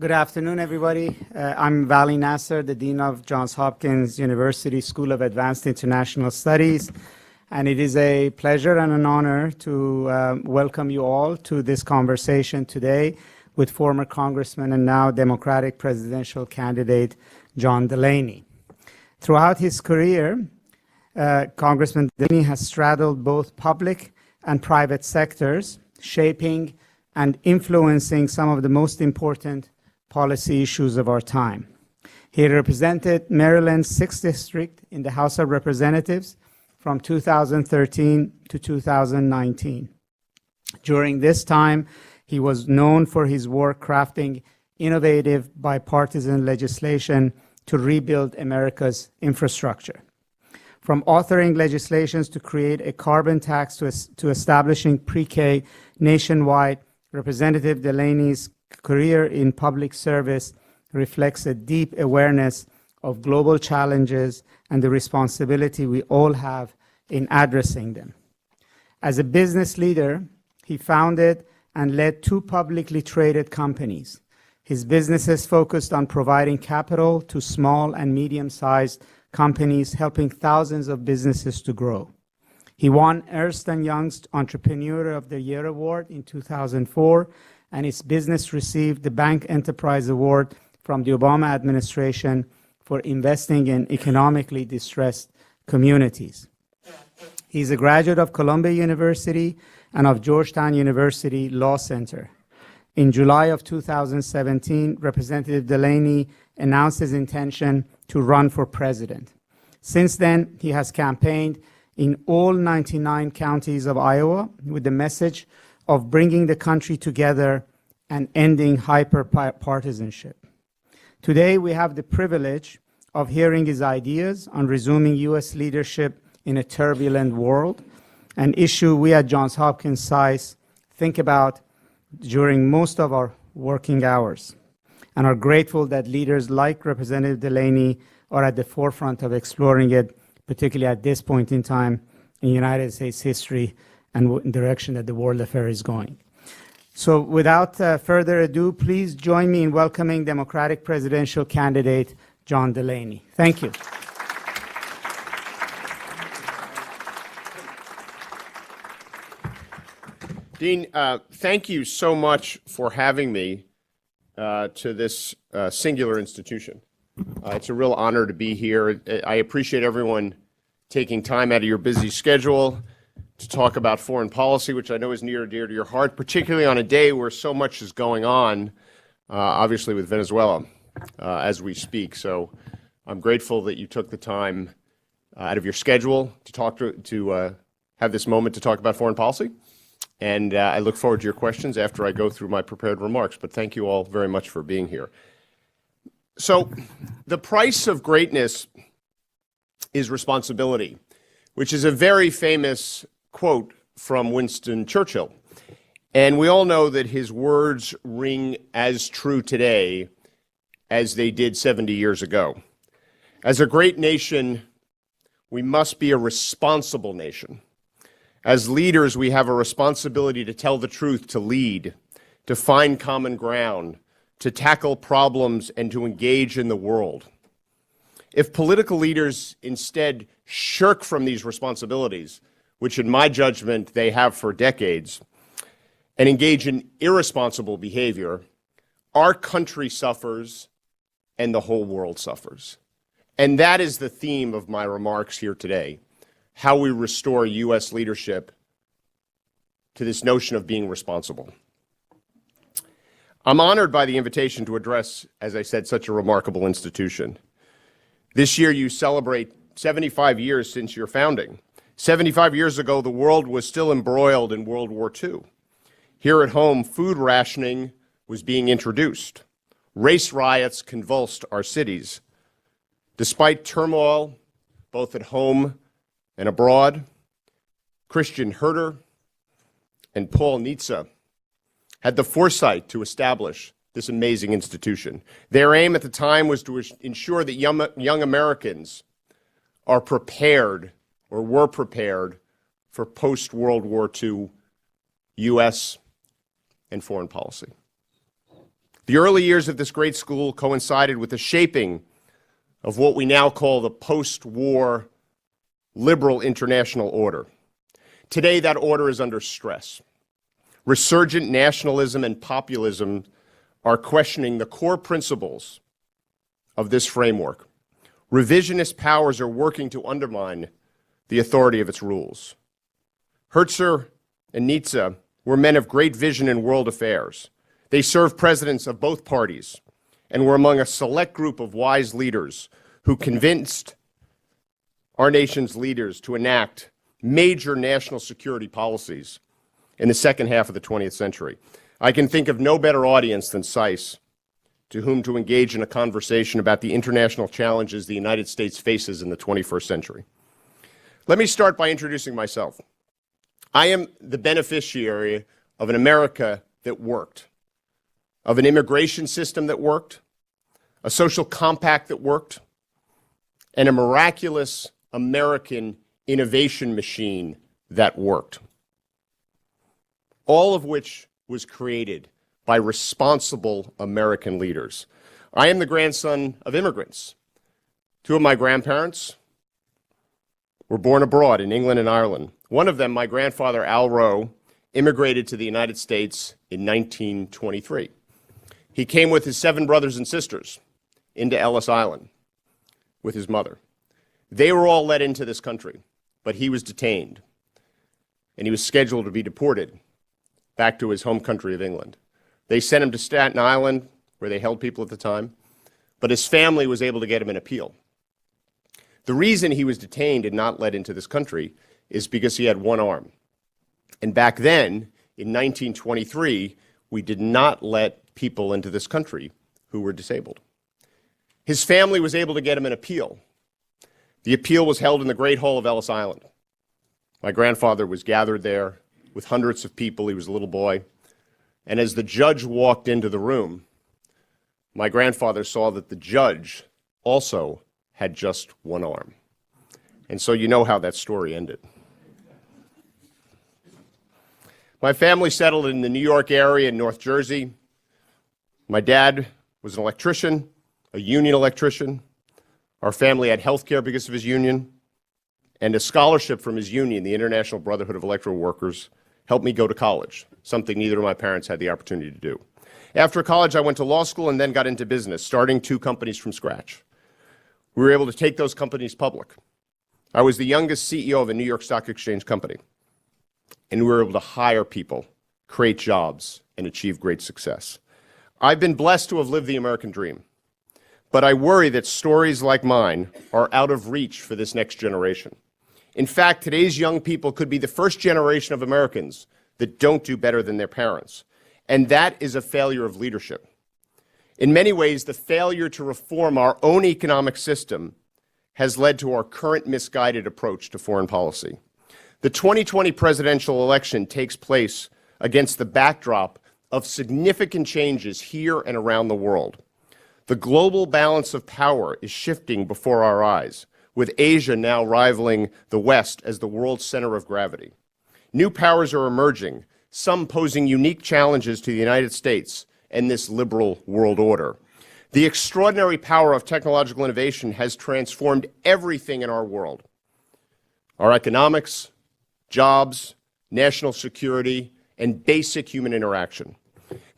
Good afternoon, everybody. I'm Vali Nasser, the Dean of Johns Hopkins University School of Advanced International Studies, and it is a pleasure and an honor to welcome you all to this conversation today with former Congressman and now Democratic presidential candidate John Delaney. Throughout his career, Congressman Delaney has straddled both public and private sectors, shaping and influencing some of the most important policy issues of our time. He represented Maryland's 6th District in the House of Representatives from 2013 to 2019. During this time, he was known for his work crafting innovative bipartisan legislation to rebuild America's infrastructure. From authoring legislations to create a carbon tax to establishing pre-K nationwide, Representative Delaney's career in public service reflects a deep awareness of global challenges and the responsibility we all have in addressing them. As a business leader, he founded and led 2 publicly traded companies. His businesses focused on providing capital to small and medium-sized companies, helping thousands of businesses to grow. He won Ernst & Young's Entrepreneur of the Year Award in 2004, and his business received the Bank Enterprise Award from the Obama administration for investing in economically distressed communities. He's a graduate of Columbia University and of Georgetown University Law Center. In July of 2017, Representative Delaney announced his intention to run for president. Since then, he has campaigned in all 99 counties of Iowa with the message of bringing the country together and ending hyper-partisanship. Today, we have the privilege of hearing his ideas on resuming U.S. leadership in a turbulent world, an issue we at Johns Hopkins SAIS think about during most of our working hours, and are grateful that leaders like Representative Delaney are at the forefront of exploring it, particularly at this point in time in United States history and in the direction that the world affair is going. So without further ado, please join me in welcoming Democratic presidential candidate John Delaney. Thank you. Dean, thank you so much for having me to this singular institution. It's a real honor to be here. I appreciate everyone taking time out of your busy schedule to talk about foreign policy, which I know is near and dear to your heart, particularly on a day where so much is going on, obviously with Venezuela, as we speak. So I'm grateful that you took the time out of your schedule to talk to have this moment to talk about foreign policy. And I look forward to your questions after I go through my prepared remarks. But thank you all very much for being here. So the price of greatness is responsibility, which is a very famous quote from Winston Churchill. And we all know that his words ring as true today as they did 70 years ago. As a great nation, we must be a responsible nation. As leaders, we have a responsibility to tell the truth, to lead, to find common ground, to tackle problems, and to engage in the world. If political leaders instead shirk from these responsibilities, which in my judgment they have for decades, and engage in irresponsible behavior, our country suffers and the whole world suffers. And that is the theme of my remarks here today, how we restore U.S. leadership to this notion of being responsible. I'm honored by the invitation to address, as I said, such a remarkable institution. This year you celebrate 75 years since your founding. 75 years ago, the world was still embroiled in World War II. Here at home, food rationing was being introduced. Race riots convulsed our cities. Despite turmoil, both at home and abroad, Christian Herter and Paul Nitze had the foresight to establish this amazing institution. Their aim at the time was to ensure that young Americans are prepared or were prepared for post-World War II U.S. and foreign policy. The early years of this great school coincided with the shaping of what we now call the post-war liberal international order. Today, that order is under stress. Resurgent nationalism and populism are questioning the core principles of this framework. Revisionist powers are working to undermine the authority of its rules. Herzl and Nietzsche were men of great vision in world affairs. They served presidents of both parties and were among a select group of wise leaders who convinced our nation's leaders to enact major national security policies in the second half of the 20th century. I can think of no better audience than SAIS to whom to engage in a conversation about the international challenges the United States faces in the 21st century. Let me start by introducing myself. I am the beneficiary of an America that worked, of an immigration system that worked, a social compact that worked, and a miraculous American innovation machine that worked, all of which was created by responsible American leaders. I am the grandson of immigrants. Two of my grandparents were born abroad in England and Ireland. One of them, my grandfather, Al Rowe, immigrated to the United States in 1923. He came with his 7 brothers and sisters into Ellis Island with his mother. They were all let into this country, but he was detained, and he was scheduled to be deported back to his home country of England. They sent him to Staten Island, where they held people at the time, but his family was able to get him an appeal. The reason he was detained and not let into this country is because he had one arm. And back then, in 1923, we did not let people into this country who were disabled. His family was able to get him an appeal. The appeal was held in the Great Hall of Ellis Island. My grandfather was gathered there with hundreds of people. He was a little boy. And as the judge walked into the room, my grandfather saw that the judge also had just one arm. And so you know how that story ended. My family settled in the New York area in North Jersey. My dad was an electrician, a union electrician. Our family had health care because of his union, and a scholarship from his union, the International Brotherhood of Electrical Workers, helped me go to college, something neither of my parents had the opportunity to do. After college, I went to law school and then got into business, starting 2 companies from scratch. We were able to take those companies public. I was the youngest CEO of a New York Stock Exchange company, and we were able to hire people, create jobs, and achieve great success. I've been blessed to have lived the American dream, but I worry that stories like mine are out of reach for this next generation. In fact, today's young people could be the first generation of Americans that don't do better than their parents, and that is a failure of leadership. In many ways, the failure to reform our own economic system has led to our current misguided approach to foreign policy. The 2020 presidential election takes place against the backdrop of significant changes here and around the world. The global balance of power is shifting before our eyes, with Asia now rivaling the West as the world's center of gravity. New powers are emerging, some posing unique challenges to the United States and this liberal world order. The extraordinary power of technological innovation has transformed everything in our world: our economics, jobs, national security, and basic human interaction.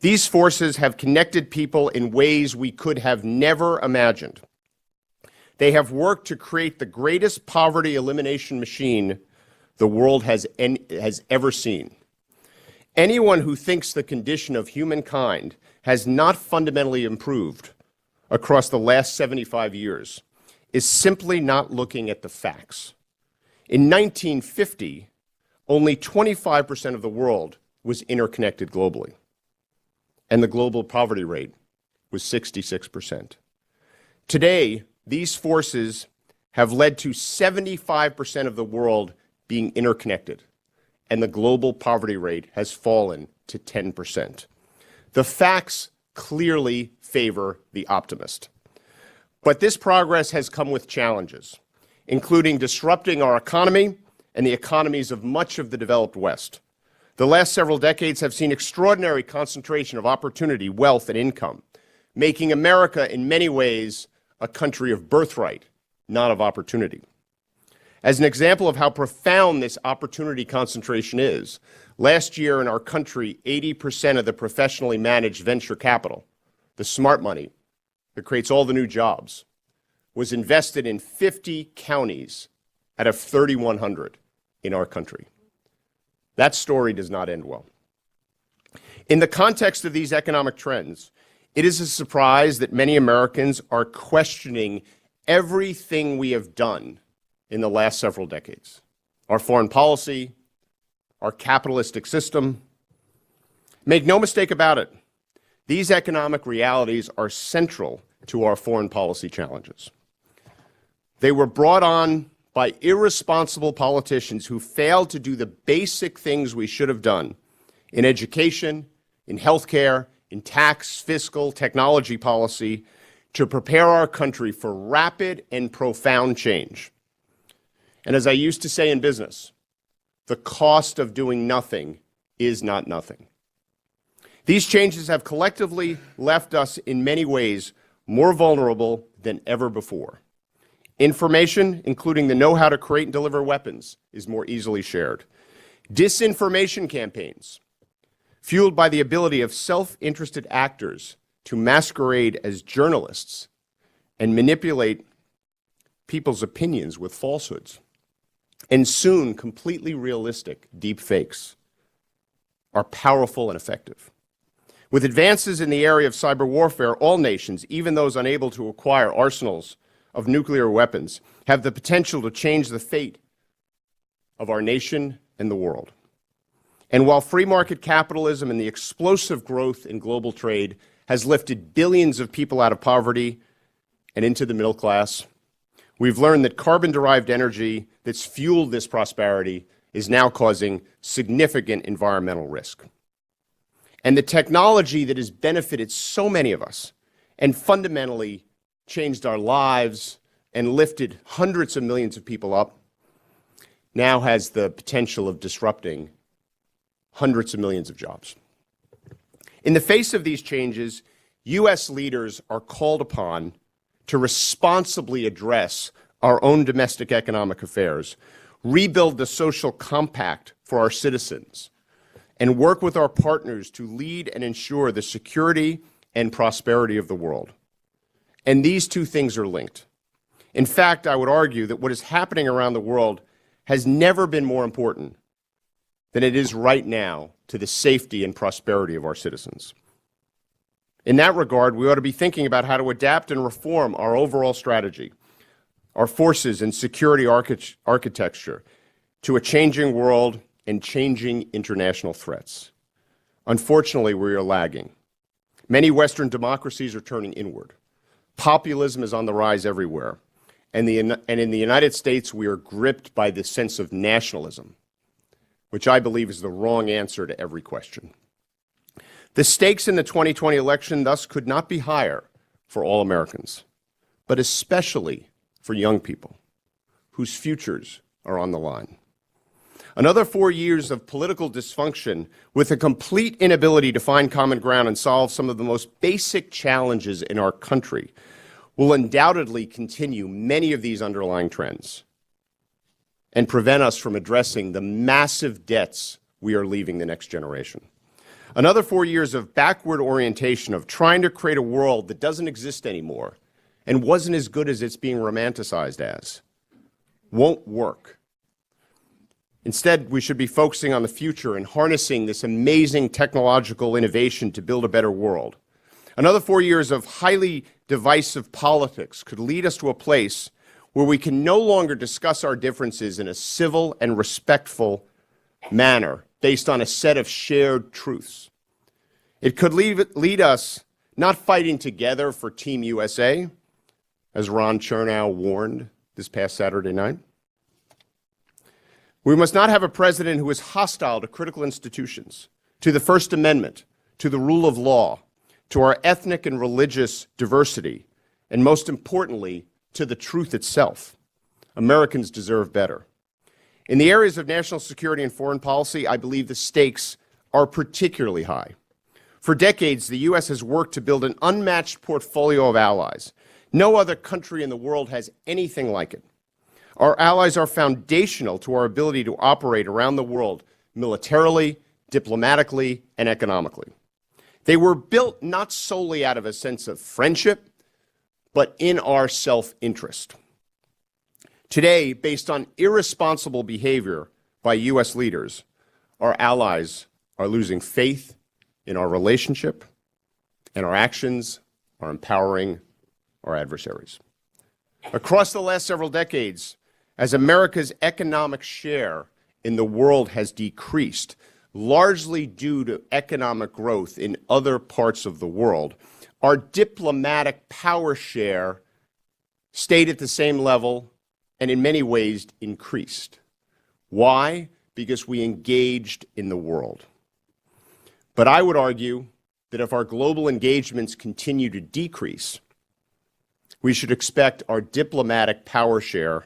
These forces have connected people in ways we could have never imagined. They have worked to create the greatest poverty elimination machine the world has ever seen. Anyone who thinks the condition of humankind has not fundamentally improved across the last 75 years is simply not looking at the facts. In 1950, only 25% of the world was interconnected globally, and the global poverty rate was 66%. Today, these forces have led to 75% of the world being interconnected, and the global poverty rate has fallen to 10%. The facts clearly favor the optimist. But this progress has come with challenges, including disrupting our economy and the economies of much of the developed West. The last several decades have seen extraordinary concentration of opportunity, wealth, and income making America in many ways a country of birthright, not of opportunity. As an example of how profound this opportunity concentration is, last year in our country, 80% of the professionally managed venture capital, the smart money that creates all the new jobs, was invested in 50 counties out of 3,100 in our country. That story does not end well. In the context of these economic trends, it is a surprise that many Americans are questioning everything we have done in the last several decades. Our foreign policy, our capitalistic system. Make no mistake about it, these economic realities are central to our foreign policy challenges. They were brought on by irresponsible politicians who failed to do the basic things we should have done in education, in healthcare, in tax, fiscal, technology policy to prepare our country for rapid and profound change. And as I used to say in business, the cost of doing nothing is not nothing. These changes have collectively left us in many ways more vulnerable than ever before. Information, including the know-how to create and deliver weapons, is more easily shared. Disinformation campaigns, fueled by the ability of self-interested actors to masquerade as journalists and manipulate people's opinions with falsehoods, and soon completely realistic deep fakes, are powerful and effective. With advances in the area of cyber warfare, all nations, even those unable to acquire arsenals of nuclear weapons, have the potential to change the fate of our nation and the world. And while free market capitalism and the explosive growth in global trade has lifted billions of people out of poverty and into the middle class, we've learned that carbon-derived energy that's fueled this prosperity is now causing significant environmental risk. And the technology that has benefited so many of us and fundamentally changed our lives and lifted hundreds of millions of people up now has the potential of disrupting hundreds of millions of jobs. In the face of these changes, U.S. leaders are called upon to responsibly address our own domestic economic affairs, rebuild the social compact for our citizens, and work with our partners to lead and ensure the security and prosperity of the world. And these two things are linked. In fact, I would argue that what is happening around the world has never been more important than it is right now to the safety and prosperity of our citizens. In that regard, we ought to be thinking about how to adapt and reform our overall strategy, our forces and security architecture to a changing world and changing international threats. Unfortunately, we are lagging. Many Western democracies are turning inward. Populism is on the rise everywhere. And in the United States, we are gripped by the sense of nationalism, which I believe is the wrong answer to every question. The stakes in the 2020 election thus could not be higher for all Americans, but especially for young people whose futures are on the line. Another 4 years of political dysfunction with a complete inability to find common ground and solve some of the most basic challenges in our country will undoubtedly continue many of these underlying trends and prevent us from addressing the massive debts we are leaving the next generation. Another 4 years of backward orientation, of trying to create a world that doesn't exist anymore and wasn't as good as it's being romanticized as, won't work. Instead, we should be focusing on the future and harnessing this amazing technological innovation to build a better world. Another 4 years of highly divisive politics could lead us to a place where we can no longer discuss our differences in a civil and respectful manner based on a set of shared truths. It could lead us not fighting together for Team USA, as Ron Chernow warned this past Saturday night. We must not have a president who is hostile to critical institutions, to the First Amendment, to the rule of law, to our ethnic and religious diversity, and most importantly, to the truth itself. Americans deserve better. In the areas of national security and foreign policy, I believe the stakes are particularly high. For decades, the U.S. has worked to build an unmatched portfolio of allies. No other country in the world has anything like it. Our allies are foundational to our ability to operate around the world militarily, diplomatically, and economically. They were built not solely out of a sense of friendship, but in our self-interest. Today, based on irresponsible behavior by U.S. leaders, our allies are losing faith in our relationship, and our actions are empowering our adversaries. Across the last several decades, as America's economic share in the world has decreased, largely due to economic growth in other parts of the world, our diplomatic power share stayed at the same level and in many ways increased. Why? Because we engaged in the world. But I would argue that if our global engagements continue to decrease, we should expect our diplomatic power share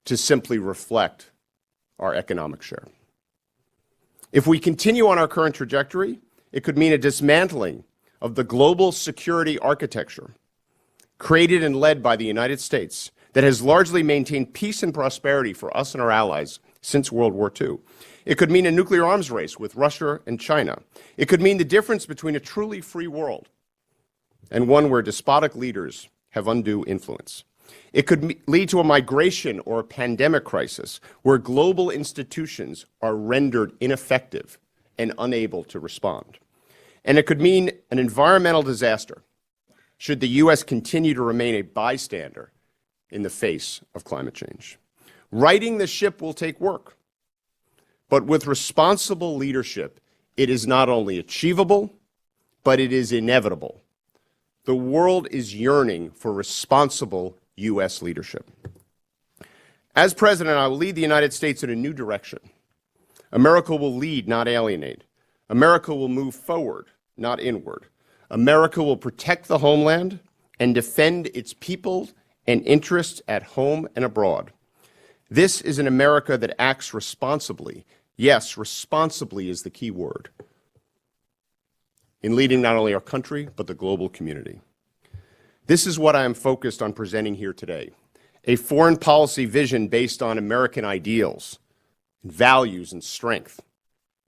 to simply reflect our economic share. If we continue on our current trajectory, it could mean a dismantling of the global security architecture created and led by the United States that has largely maintained peace and prosperity for us and our allies since World War II. It could mean a nuclear arms race with Russia and China. It could mean the difference between a truly free world and one where despotic leaders have undue influence. It could lead to a migration or a pandemic crisis where global institutions are rendered ineffective and unable to respond. And it could mean an environmental disaster should the U.S. continue to remain a bystander in the face of climate change. Righting the ship will take work, but with responsible leadership, it is not only achievable, but it is inevitable. The world is yearning for responsible U.S. leadership. As president, I will lead the United States in a new direction. America will lead, not alienate. America will move forward, not inward. America will protect the homeland and defend its people and interests at home and abroad. This is an America that acts responsibly. Yes, responsibly is the key word in leading not only our country, but the global community. This is what I am focused on presenting here today, a foreign policy vision based on American ideals, values, and strength,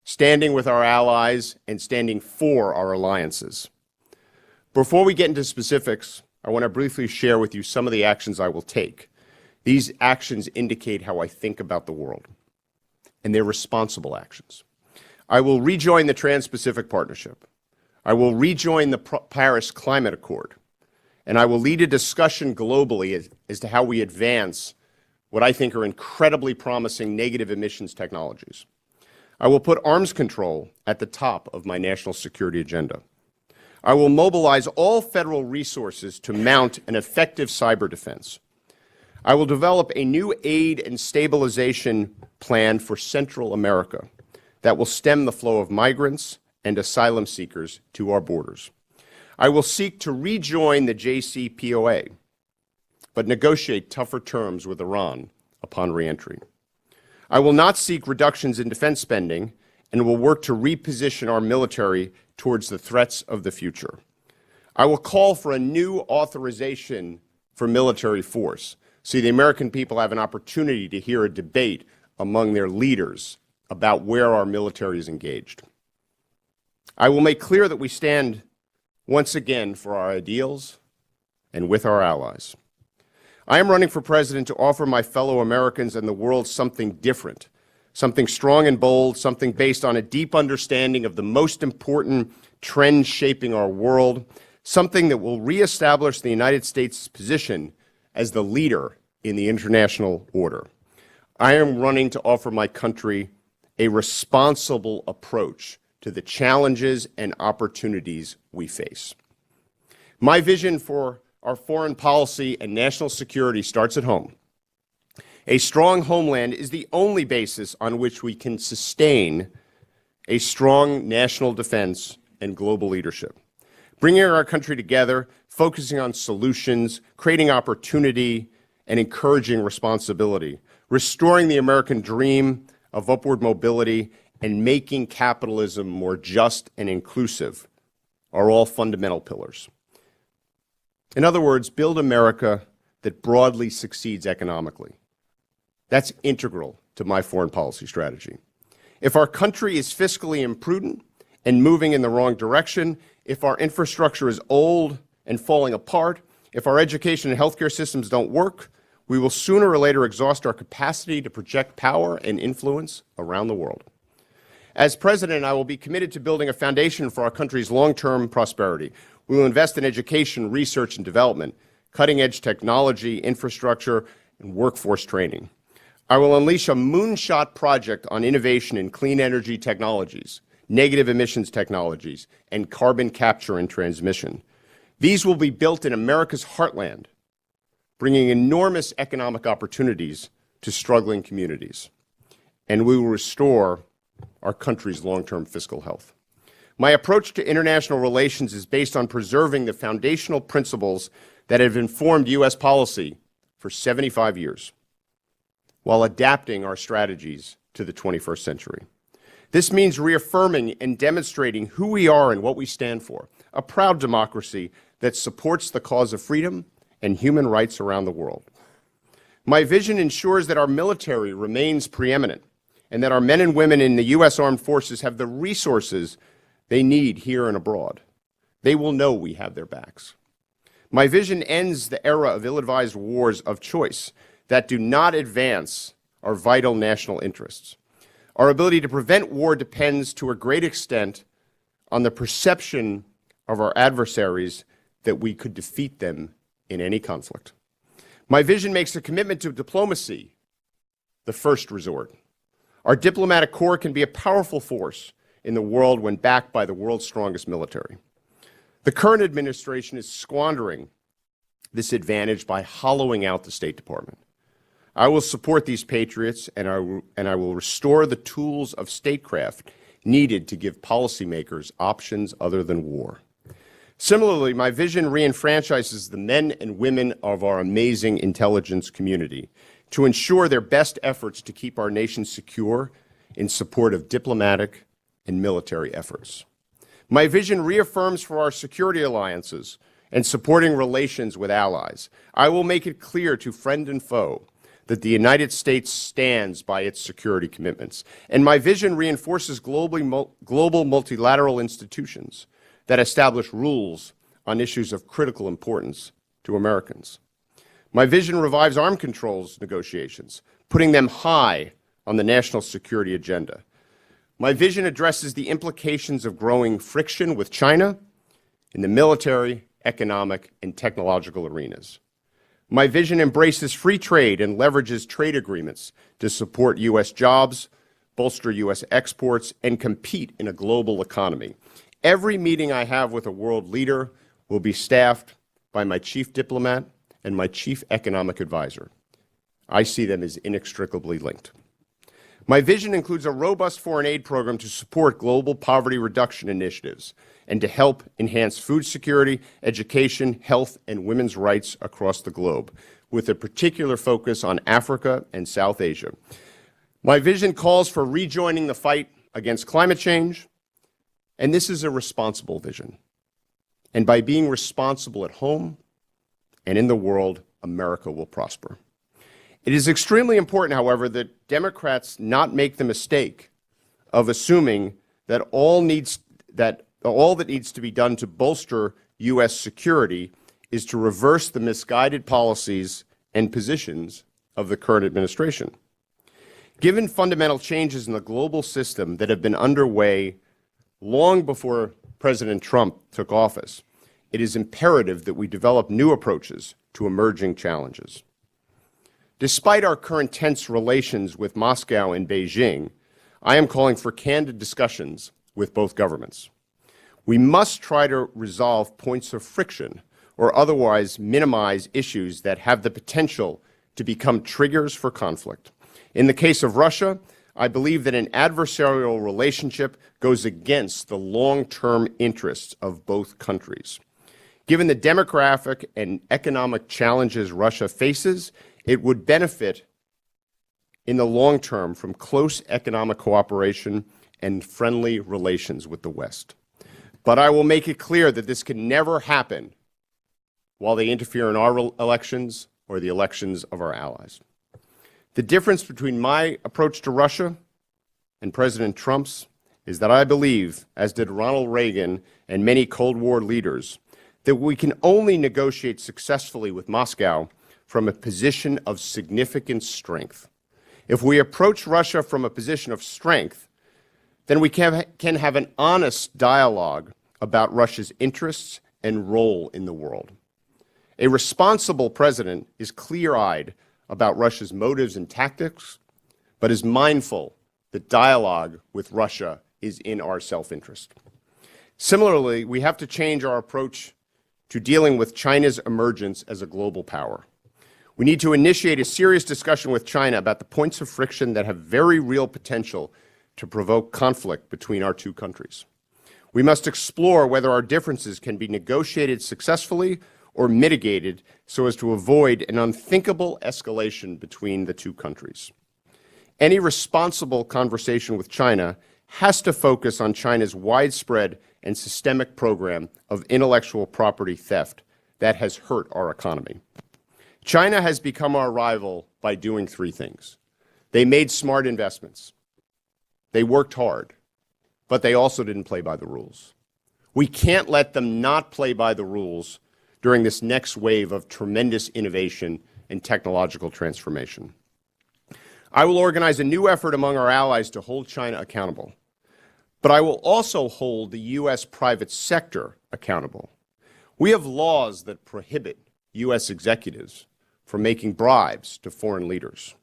standing with our allies and standing for our alliances. Before we get into specifics, I want to briefly share with you some of the actions I will take. These actions indicate how I think about the world, and they're responsible actions. I will rejoin the Trans-Pacific Partnership. I will rejoin the Paris Climate Accord, and I will lead a discussion globally as to how we advance what I think are incredibly promising negative emissions technologies. I will put arms control at the top of my national security agenda. I will mobilize all federal resources to mount an effective cyber defense. I will develop a new aid and stabilization plan for Central America that will stem the flow of migrants and asylum seekers to our borders. I will seek to rejoin the JCPOA, but negotiate tougher terms with Iran upon reentry. I will not seek reductions in defense spending and will work to reposition our military towards the threats of the future. I will call for a new authorization for military force, so the American people have an opportunity to hear a debate among their leaders about where our military is engaged. I will make clear that we stand once again for our ideals and with our allies. I am running for president to offer my fellow Americans and the world something different, something strong and bold, something based on a deep understanding of the most important trends shaping our world, something that will reestablish the United States' position as the leader in the international order. I am running to offer my country a responsible approach to the challenges and opportunities we face. My vision for our foreign policy and national security starts at home. A strong homeland is the only basis on which we can sustain a strong national defense and global leadership. Bringing our country together, focusing on solutions, creating opportunity, and encouraging responsibility, restoring the American dream of upward mobility, and making capitalism more just and inclusive are all fundamental pillars. In other words, build America that broadly succeeds economically. That's integral to my foreign policy strategy. If our country is fiscally imprudent and moving in the wrong direction, if our infrastructure is old and falling apart, if our education and healthcare systems don't work, we will sooner or later exhaust our capacity to project power and influence around the world. As president, I will be committed to building a foundation for our country's long-term prosperity. We will invest in education, research, and development, cutting-edge technology, infrastructure, and workforce training. I will unleash a moonshot project on innovation in clean energy technologies, negative emissions technologies, and carbon capture and transmission. These will be built in America's heartland, bringing enormous economic opportunities to struggling communities. And we will restore our country's long-term fiscal health. My approach to international relations is based on preserving the foundational principles that have informed U.S. policy for 75 years, while adapting our strategies to the 21st century. This means reaffirming and demonstrating who we are and what we stand for, a proud democracy that supports the cause of freedom and human rights around the world. My vision ensures that our military remains preeminent and that our men and women in the U.S. Armed Forces have the resources they need here and abroad. They will know we have their backs. My vision ends the era of ill-advised wars of choice that do not advance our vital national interests. Our ability to prevent war depends to a great extent on the perception of our adversaries that we could defeat them in any conflict. My vision makes a commitment to diplomacy the first resort. Our diplomatic corps can be a powerful force in the world when backed by the world's strongest military. The current administration is squandering this advantage by hollowing out the State Department. I will support these patriots, and I will restore the tools of statecraft needed to give policymakers options other than war. Similarly, my vision reenfranchises the men and women of our amazing intelligence community to ensure their best efforts to keep our nation secure in support of diplomatic and military efforts. My vision reaffirms for our security alliances and supporting relations with allies. I will make it clear to friend and foe that the United States stands by its security commitments. And my vision reinforces global multilateral institutions that establish rules on issues of critical importance to Americans. My vision revives arms controls negotiations, putting them high on the national security agenda. My vision addresses the implications of growing friction with China in the military, economic, and technological arenas. My vision embraces free trade and leverages trade agreements to support U.S. jobs, bolster U.S. exports, and compete in a global economy. Every meeting I have with a world leader will be staffed by my chief diplomat and my chief economic advisor. I see them as inextricably linked. My vision includes a robust foreign aid program to support global poverty reduction initiatives and to help enhance food security, education, health, and women's rights across the globe, with a particular focus on Africa and South Asia. My vision calls for rejoining the fight against climate change, and this is a responsible vision. And by being responsible at home and in the world, America will prosper. It is extremely important, however, that Democrats not make the mistake of assuming that all that needs to be done to bolster U.S. security is to reverse the misguided policies and positions of the current administration. Given fundamental changes in the global system that have been underway long before President Trump took office, it is imperative that we develop new approaches to emerging challenges. Despite our current tense relations with Moscow and Beijing, I am calling for candid discussions with both governments. We must try to resolve points of friction or otherwise minimize issues that have the potential to become triggers for conflict. In the case of Russia, I believe that an adversarial relationship goes against the long-term interests of both countries. Given the demographic and economic challenges Russia faces, it would benefit in the long term from close economic cooperation and friendly relations with the West. But I will make it clear that this can never happen while they interfere in our elections or the elections of our allies. The difference between my approach to Russia and President Trump's is that I believe, as did Ronald Reagan and many Cold War leaders, that we can only negotiate successfully with Moscow from a position of significant strength. If we approach Russia from a position of strength, then we can have an honest dialogue about Russia's interests and role in the world. A responsible president is clear-eyed about Russia's motives and tactics, but is mindful that dialogue with Russia is in our self-interest. Similarly, we have to change our approach to dealing with China's emergence as a global power. We need to initiate a serious discussion with China about the points of friction that have very real potential to provoke conflict between our two countries. We must explore whether our differences can be negotiated successfully or mitigated so as to avoid an unthinkable escalation between the two countries. Any responsible conversation with China has to focus on China's widespread and systemic program of intellectual property theft that has hurt our economy. China has become our rival by doing three things. They made smart investments. They worked hard, but they also didn't play by the rules. We can't let them not play by the rules during this next wave of tremendous innovation and technological transformation. I will organize a new effort among our allies to hold China accountable, but I will also hold the U.S. private sector accountable. We have laws that prohibit U.S. executives from making bribes to foreign leaders.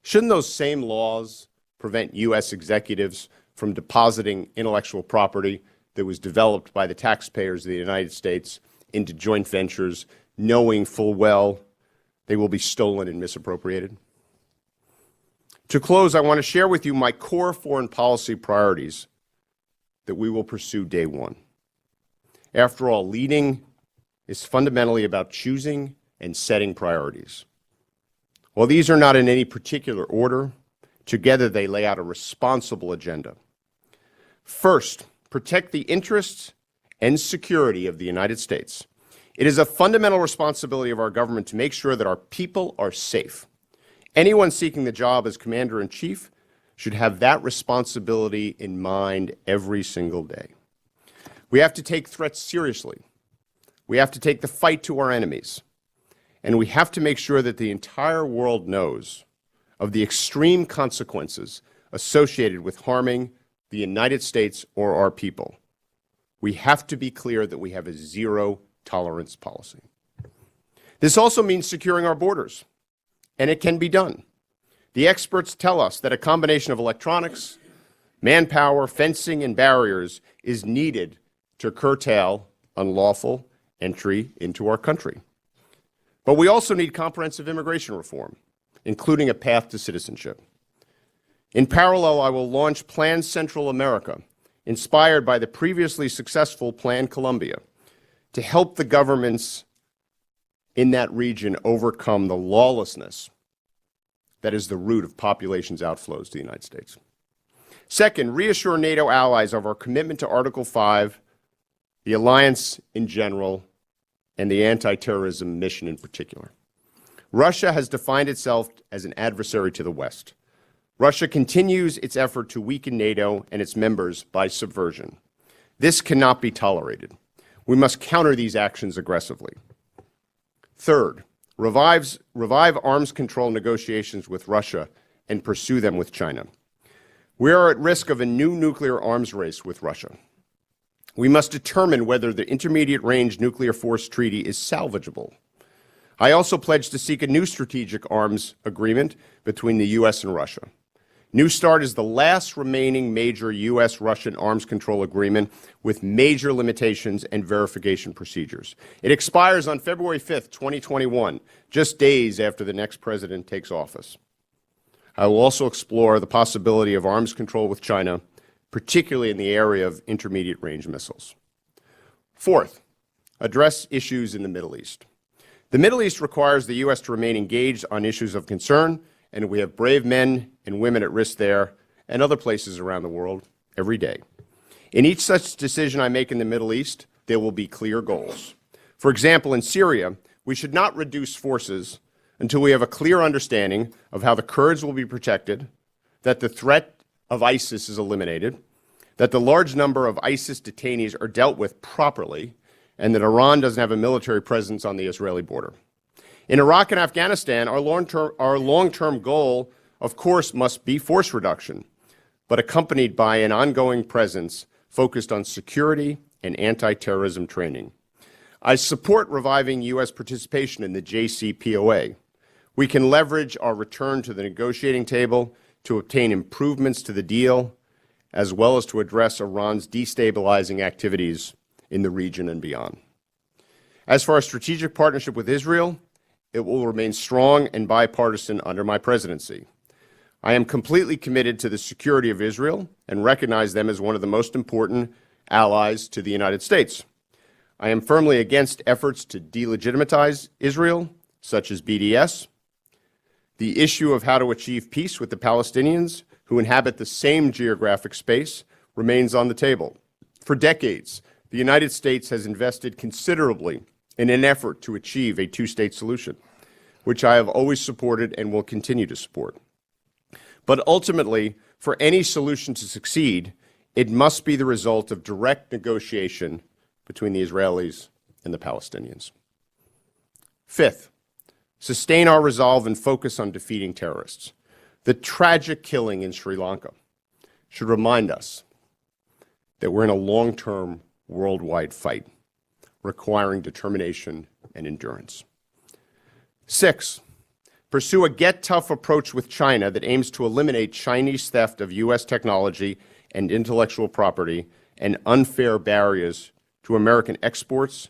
Shouldn't those same laws prevent U.S. executives from depositing intellectual property that was developed by the taxpayers of the United States into joint ventures, knowing full well they will be stolen and misappropriated? To close, I want to share with you my core foreign policy priorities that we will pursue day one. After all, leading is fundamentally about choosing and setting priorities. While these are not in any particular order, together they lay out a responsible agenda. First, protect the interests and security of the United States. It is a fundamental responsibility of our government to make sure that our people are safe. Anyone seeking the job as Commander-in-Chief should have that responsibility in mind every single day. We have to take threats seriously. We have to take the fight to our enemies. And we have to make sure that the entire world knows of the extreme consequences associated with harming the United States or our people. We have to be clear that we have a zero-tolerance policy. This also means securing our borders, and it can be done. The experts tell us that a combination of electronics, manpower, fencing, and barriers is needed to curtail unlawful entry into our country. But we also need comprehensive immigration reform, including a path to citizenship. In parallel, I will launch Plan Central America, inspired by the previously successful Plan Colombia, to help the governments in that region overcome the lawlessness that is the root of populations' outflows to the United States. Second, reassure NATO allies of our commitment to Article 5, the alliance in general, and the anti-terrorism mission in particular. Russia has defined itself as an adversary to the West. Russia continues its effort to weaken NATO and its members by subversion. This cannot be tolerated. We must counter these actions aggressively. Third, revive arms control negotiations with Russia and pursue them with China. We are at risk of a new nuclear arms race with Russia. We must determine whether the Intermediate-Range Nuclear Force Treaty is salvageable. I also pledge to seek a new strategic arms agreement between the U.S. and Russia. New START is the last remaining major U.S.-Russian arms control agreement with major limitations and verification procedures. It expires on February 5th, 2021, just days after the next president takes office. I will also explore the possibility of arms control with China, particularly in the area of intermediate-range missiles. Fourth, address issues in the Middle East. The Middle East requires the U.S. to remain engaged on issues of concern, and we have brave men and women at risk there and other places around the world every day. In each such decision I make in the Middle East, there will be clear goals. For example, in Syria, we should not reduce forces until we have a clear understanding of how the Kurds will be protected, that the threat of ISIS is eliminated, that the large number of ISIS detainees are dealt with properly, and that Iran doesn't have a military presence on the Israeli border. In Iraq and Afghanistan, our long-term goal, of course, must be force reduction, but accompanied by an ongoing presence focused on security and anti-terrorism training. I support reviving U.S. participation in the JCPOA. We can leverage our return to the negotiating table to obtain improvements to the deal, as well as to address Iran's destabilizing activities in the region and beyond. As for our strategic partnership with Israel, it will remain strong and bipartisan under my presidency. I am completely committed to the security of Israel and recognize them as one of the most important allies to the United States. I am firmly against efforts to delegitimize Israel, such as BDS. The issue of how to achieve peace with the Palestinians, who inhabit the same geographic space, remains on the table. For decades, the United States has invested considerably in an effort to achieve a two-state solution, which I have always supported and will continue to support. But ultimately, for any solution to succeed, it must be the result of direct negotiation between the Israelis and the Palestinians. Fifth, sustain our resolve and focus on defeating terrorists. The tragic killing in Sri Lanka should remind us that we're in a long-term worldwide fight requiring determination and endurance. Six, pursue a get-tough approach with China that aims to eliminate Chinese theft of U.S. technology and intellectual property and unfair barriers to American exports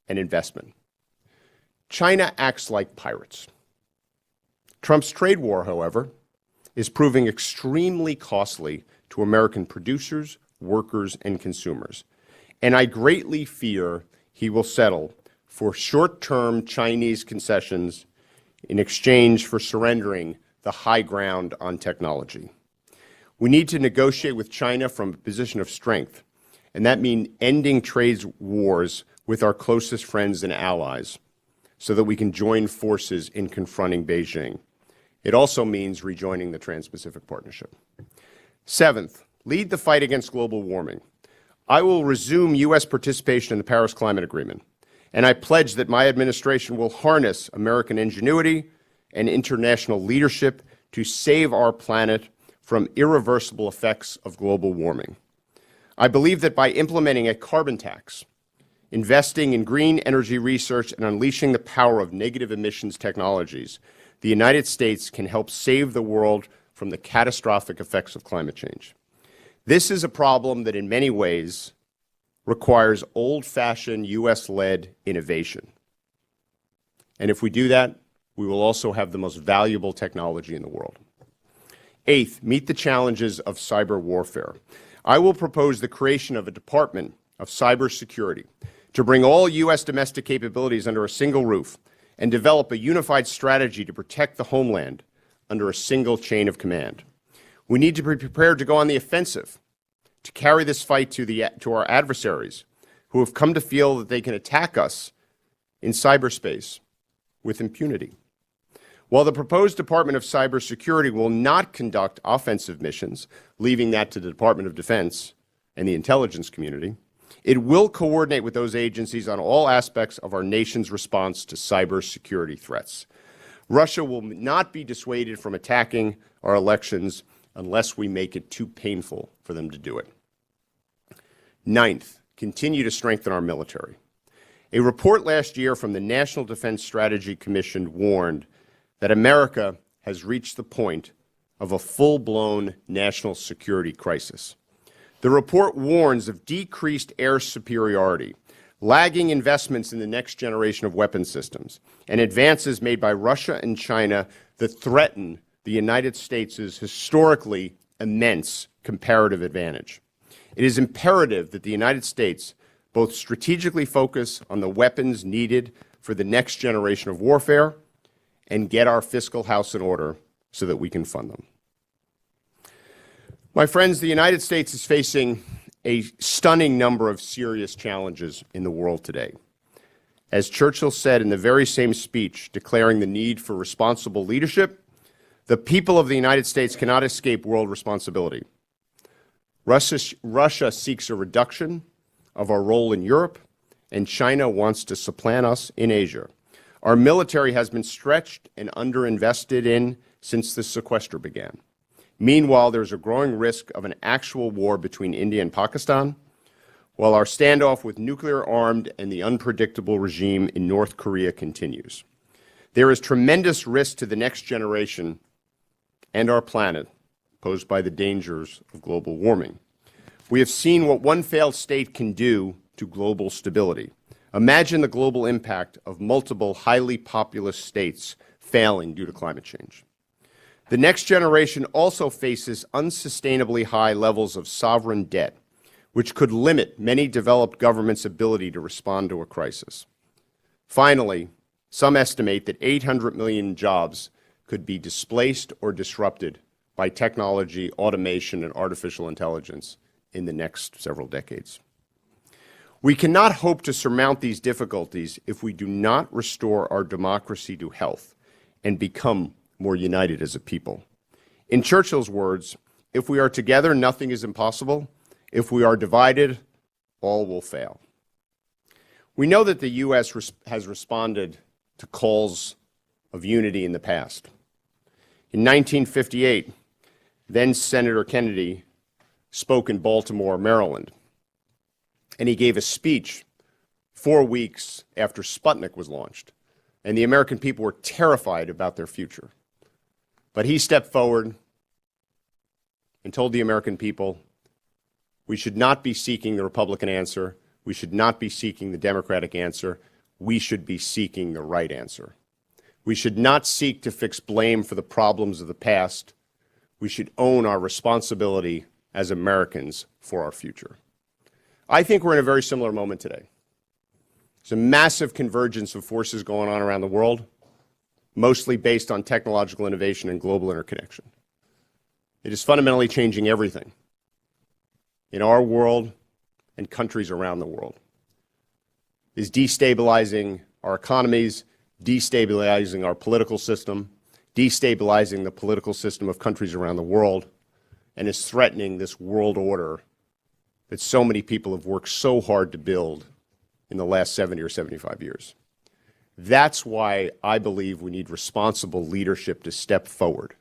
and investment. China acts like pirates. Trump's trade war, however, is proving extremely costly to American producers, workers, and consumers. And I greatly fear he will settle for short-term Chinese concessions in exchange for surrendering the high ground on technology. We need to negotiate with China from a position of strength, and that means ending trade wars with our closest friends and allies so that we can join forces in confronting Beijing. It also means rejoining the Trans-Pacific Partnership. Seventh, lead the fight against global warming. I will resume U.S. participation in the Paris Climate Agreement, and I pledge that my administration will harness American ingenuity and international leadership to save our planet from irreversible effects of global warming. I believe that by implementing a carbon tax, investing in green energy research, and unleashing the power of negative emissions technologies, the United States can help save the world from the catastrophic effects of climate change. This is a problem that in many ways requires old-fashioned U.S.-led innovation. And if we do that, we will also have the most valuable technology in the world. Eighth, meet the challenges of cyber warfare. I will propose the creation of a Department of Cybersecurity to bring all U.S. domestic capabilities under a single roof and develop a unified strategy to protect the homeland under a single chain of command. We need to be prepared to go on the offensive, to carry this fight to our adversaries who have come to feel that they can attack us in cyberspace with impunity. While the proposed Department of Cybersecurity will not conduct offensive missions, leaving that to the Department of Defense and the intelligence community, it will coordinate with those agencies on all aspects of our nation's response to cybersecurity threats. Russia will not be dissuaded from attacking our elections unless we make it too painful for them to do it. Ninth, continue to strengthen our military. A report last year from the National Defense Strategy Commission warned that America has reached the point of a full-blown national security crisis. The report warns of decreased air superiority, lagging investments in the next generation of weapon systems, and advances made by Russia and China that threaten the United States' historically immense comparative advantage. It is imperative that the United States both strategically focus on the weapons needed for the next generation of warfare and get our fiscal house in order so that we can fund them. My friends, the United States is facing a stunning number of serious challenges in the world today. As Churchill said in the very same speech declaring the need for responsible leadership, the people of the United States cannot escape world responsibility. Russia seeks a reduction of our role in Europe, and China wants to supplant us in Asia. Our military has been stretched and underinvested in since the sequester began. Meanwhile, there's a growing risk of an actual war between India and Pakistan, while our standoff with nuclear-armed and the unpredictable regime in North Korea continues. There is tremendous risk to the next generation and our planet posed by the dangers of global warming. We have seen what one failed state can do to global stability. Imagine the global impact of multiple highly populous states failing due to climate change. The next generation also faces unsustainably high levels of sovereign debt, which could limit many developed governments' ability to respond to a crisis. Finally, some estimate that 800 million jobs could be displaced or disrupted by technology, automation, and artificial intelligence in the next several decades. We cannot hope to surmount these difficulties if we do not restore our democracy to health and become more united as a people. In Churchill's words, if we are together, nothing is impossible. If we are divided, all will fail. We know that the U.S. has responded to calls of unity in the past. In 1958, then Senator Kennedy spoke in Baltimore, Maryland, and he gave a speech 4 weeks after Sputnik was launched, and the American people were terrified about their future. But he stepped forward and told the American people, we should not be seeking the Republican answer. We should not be seeking the Democratic answer. We should be seeking the right answer. We should not seek to fix blame for the problems of the past. We should own our responsibility as Americans for our future. I think we're in a very similar moment today. There's a massive convergence of forces going on around the world, mostly based on technological innovation and global interconnection. It is fundamentally changing everything in our world and countries around the world. It is destabilizing our economies, destabilizing our political system, destabilizing the political system of countries around the world, and is threatening this world order that so many people have worked so hard to build in the last 70 or 75 years. That's why I believe we need responsible leadership to step forward.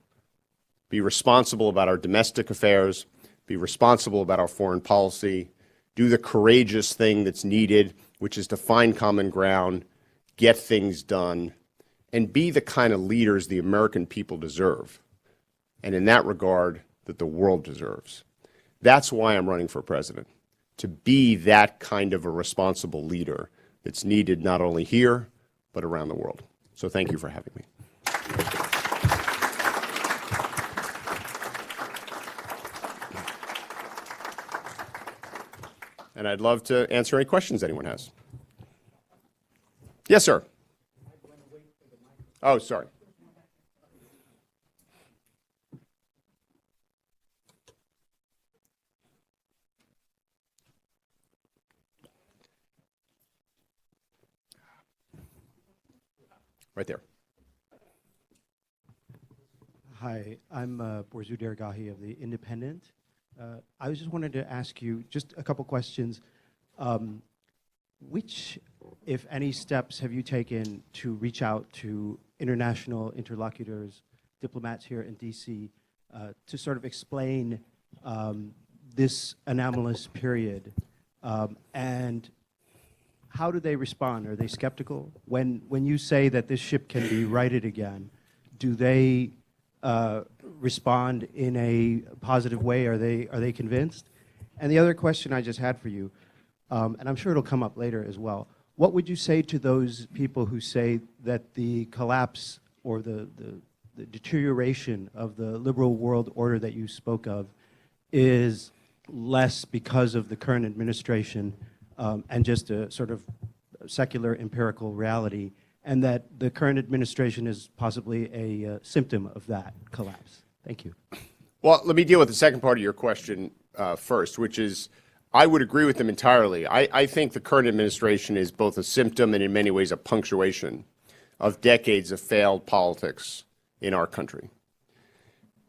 Be responsible about our domestic affairs, be responsible about our foreign policy, do the courageous thing that's needed, which is to find common ground, get things done, and be the kind of leaders the American people deserve, and in that regard, that the world deserves. That's why I'm running for president, to be that kind of a responsible leader that's needed not only here, but around the world. So thank you for having me. And I'd love to answer any questions anyone has. Yes, sir. Oh, sorry. Right there. Hi, I'm Borzu Dergahi of The Independent. I was just wanted to ask you just a couple questions. Which, if any, steps have you taken to reach out to international interlocutors, diplomats here in DC, to sort of explain this anomalous period? And how do they respond? Are they skeptical? When you say that this ship can be righted again, do they respond in a positive way? Are they convinced? And the other question I just had for you, and I'm sure it'll come up later as well, what would you say to those people who say that the collapse or the deterioration of the liberal world order that you spoke of is less because of the current administration and just a sort of secular empirical reality, and that the current administration is possibly a symptom of that collapse? Thank you. Well, let me deal with the second part of your question first, which is I would agree with them entirely. I think the current administration is both a symptom and in many ways a punctuation of decades of failed politics in our country.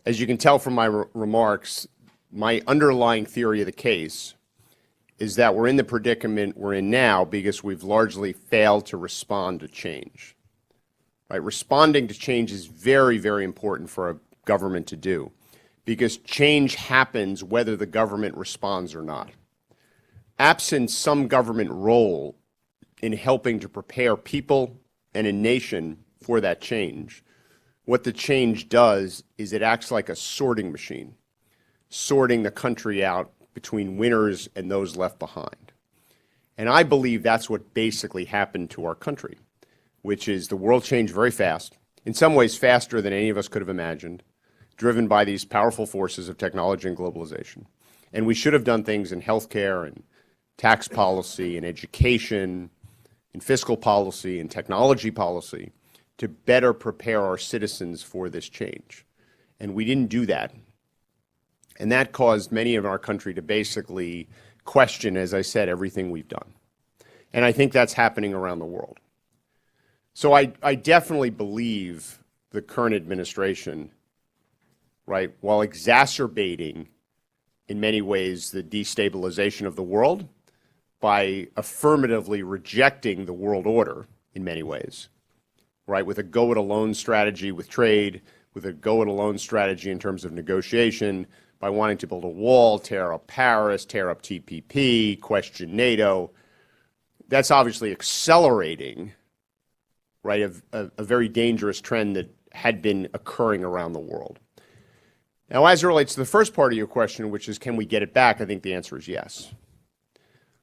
As you can tell from my remarks, my underlying theory of the case is that we're in the predicament we're in now because we've largely failed to respond to change. Right? Responding to change is very, very important for a government to do because change happens whether the government responds or not. Absent some government role in helping to prepare people and a nation for that change, what the change does is it acts like a sorting machine, sorting the country out between winners and those left behind. And I believe that's what basically happened to our country, which is the world changed very fast, in some ways faster than any of us could have imagined, driven by these powerful forces of technology and globalization. And we should have done things in healthcare and tax policy and education and fiscal policy and technology policy to better prepare our citizens for this change. And we didn't do that. And that caused many of our country to basically question, as I said, everything we've done. And I think that's happening around the world. So I definitely believe the current administration, right, while exacerbating in many ways the destabilization of the world by affirmatively rejecting the world order in many ways, right, with a go-it-alone strategy with trade, with a go-it-alone strategy in terms of negotiation, by wanting to build a wall, tear up Paris, tear up TPP, question NATO. That's obviously accelerating, right, a very dangerous trend that had been occurring around the world. Now, as it relates to the first part of your question, which is can we get it back, I think the answer is yes.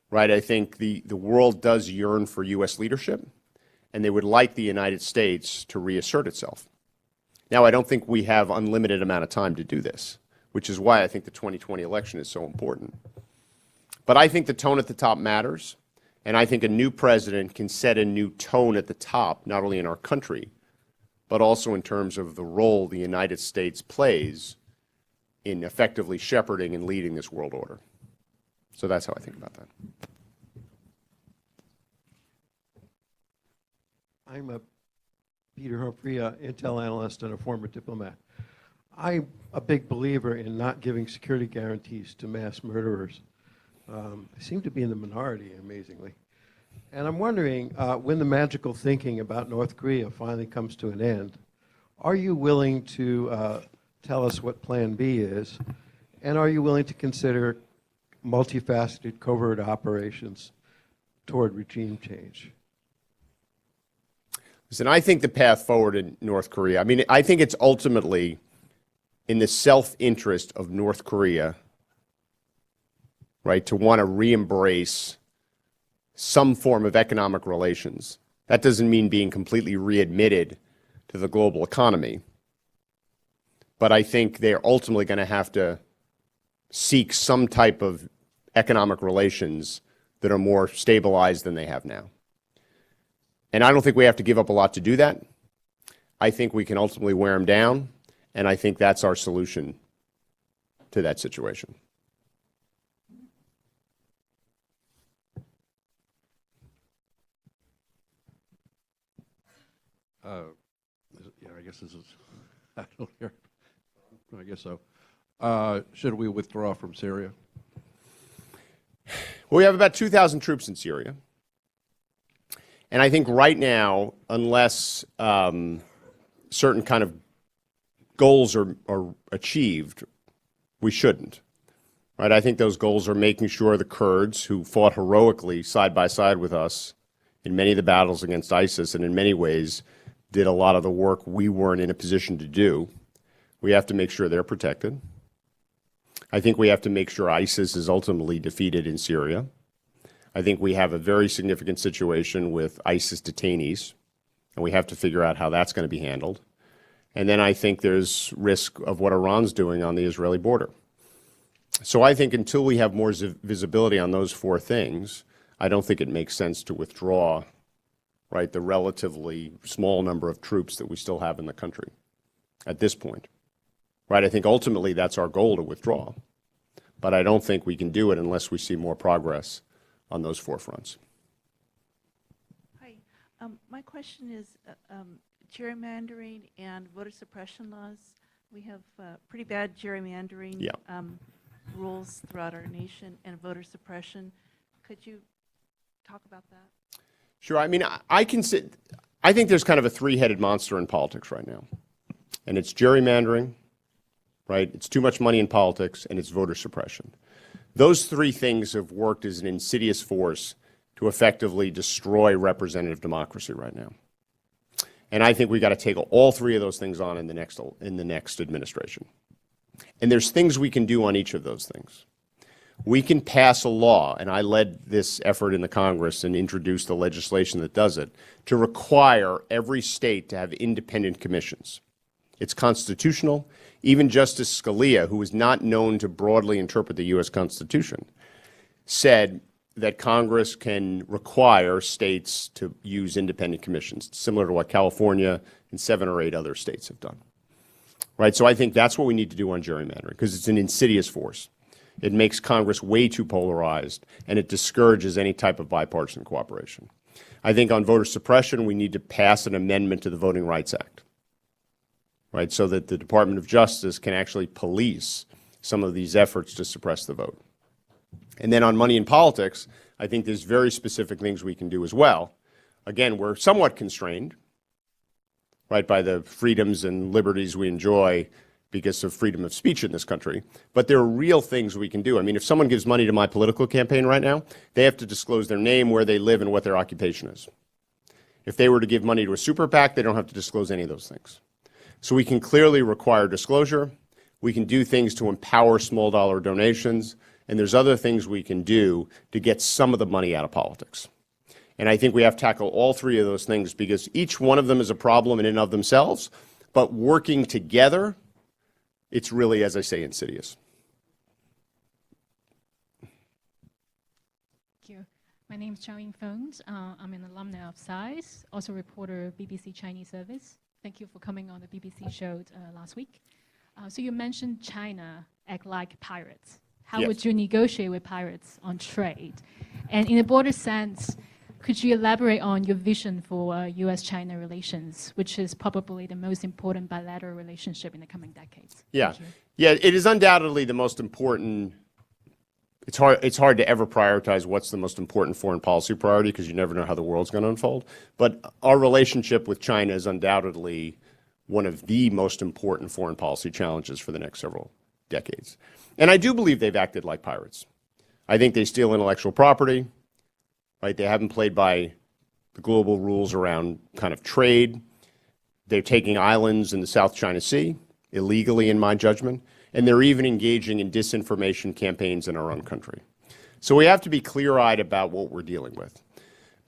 Right, I think the world does yearn for U.S. leadership, and they would like the United States to reassert itself. Now, I don't think we have unlimited amount of time to do this, which is why I think the 2020 election is so important. But I think the tone at the top matters, and I think a new president can set a new tone at the top, not only in our country, but also in terms of the role the United States plays in effectively shepherding and leading this world order. So that's how I think about that. I'm Peter Humphrey, Intel analyst and a former diplomat. I'm a big believer in not giving security guarantees to mass murderers. I seem to be in the minority, amazingly. And I'm wondering, when the magical thinking about North Korea finally comes to an end, are you willing to tell us what Plan B is? And are you willing to consider multifaceted covert operations toward regime change? Listen, I think the path forward in North Korea, I mean, I think it's ultimately in the self-interest of North Korea, right, to want to re-embrace some form of economic relations. That doesn't mean being completely readmitted to the global economy. But I think they're ultimately going to have to seek some type of economic relations that are more stabilized than they have now. And I don't think we have to give up a lot to do that. I think we can ultimately wear them down, and I think that's our solution to that situation. Yeah, I guess this is, I don't hear. I guess so. Should we withdraw from Syria? Well, we have about 2,000 troops in Syria. And I think right now, unless certain kind of goals are achieved, we shouldn't. Right? I think those goals are making sure the Kurds, who fought heroically side by side with us in many of the battles against ISIS, and in many ways did a lot of the work we weren't in a position to do, we have to make sure they're protected. I think we have to make sure ISIS is ultimately defeated in Syria. I think we have a very significant situation with ISIS detainees, and we have to figure out how that's going to be handled. And then I think there's risk of what Iran's doing on the Israeli border. So I think until we have more visibility on those four things, I don't think it makes sense to withdraw, right, the relatively small number of troops that we still have in the country at this point. Right, I think ultimately that's our goal, to withdraw. but I don't think we can do it unless we see more progress on those four fronts. Hi. My question is gerrymandering and voter suppression laws. We have pretty bad gerrymandering rules throughout our nation and voter suppression. Could you talk about that? Sure. I mean, I think there's kind of a three-headed monster in politics right now. And it's gerrymandering, right? It's too much money in politics, and it's voter suppression. Those three things have worked as an insidious force to effectively destroy representative democracy right now. And I think we've got to take all three of those things on in the next administration. And there's things we can do on each of those things. We can pass a law, and I led this effort in the Congress and introduced the legislation that does it, to require every state to have independent commissions. It's constitutional. Even Justice Scalia, who was not known to broadly interpret the U.S. Constitution, said that Congress can require states to use independent commissions, similar to what California and 7 or 8 other states have done. Right? So I think that's what we need to do on gerrymandering, because it's an insidious force. It makes Congress way too polarized, and it discourages any type of bipartisan cooperation. I think on voter suppression, we need to pass an amendment to the Voting Rights Act, right, so that the Department of Justice can actually police some of these efforts to suppress the vote. And then on money in politics, I think there's very specific things we can do as well. Again, we're somewhat constrained, right, by the freedoms and liberties we enjoy because of freedom of speech in this country. But there are real things we can do. I mean, if someone gives money to my political campaign right now, they have to disclose their name, where they live, and what their occupation is. If they were to give money to a super PAC, they don't have to disclose any of those things. So we can clearly require disclosure. We can do things to empower small dollar donations. And there's other things we can do to get some of the money out of politics. And I think we have to tackle all three of those things, because each one of them is a problem in and of themselves. But working together, it's really, as I say, insidious. Thank you. My name is Chow Ying Feng. I'm an alumna of SAIS, also reporter BBC Chinese Service. Thank you for coming on the BBC show last week. So you mentioned China act like pirates. How would you negotiate with pirates on trade? And in a broader sense, could you elaborate on your vision for U.S.-China relations, which is probably the most important bilateral relationship in the coming decades? Yeah, it is undoubtedly the most important. It's hard to ever prioritize what's the most important foreign policy priority, because you never know how the world's going to unfold. But our relationship with China is undoubtedly one of the most important foreign policy challenges for the next several decades. And I do believe they've acted like pirates. I think they steal intellectual property, right? They haven't played by the global rules around kind of trade. They're taking islands in the South China Sea, illegally in my judgment, and they're even engaging in disinformation campaigns in our own country. So we have to be clear-eyed about what we're dealing with.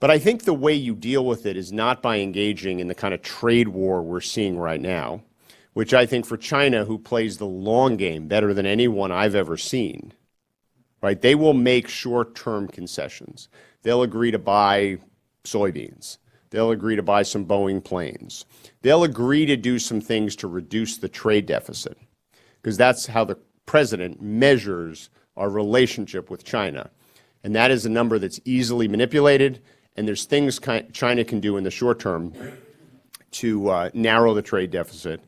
But I think the way you deal with it is not by engaging in the kind of trade war we're seeing right now, which I think for China, who plays the long game better than anyone I've ever seen, right? They will make short-term concessions. They'll agree to buy soybeans. They'll agree to buy some Boeing planes. They'll agree to do some things to reduce the trade deficit, because that's how the president measures our relationship with China. And that is a number that's easily manipulated, and there's things China can do in the short term to narrow the trade deficit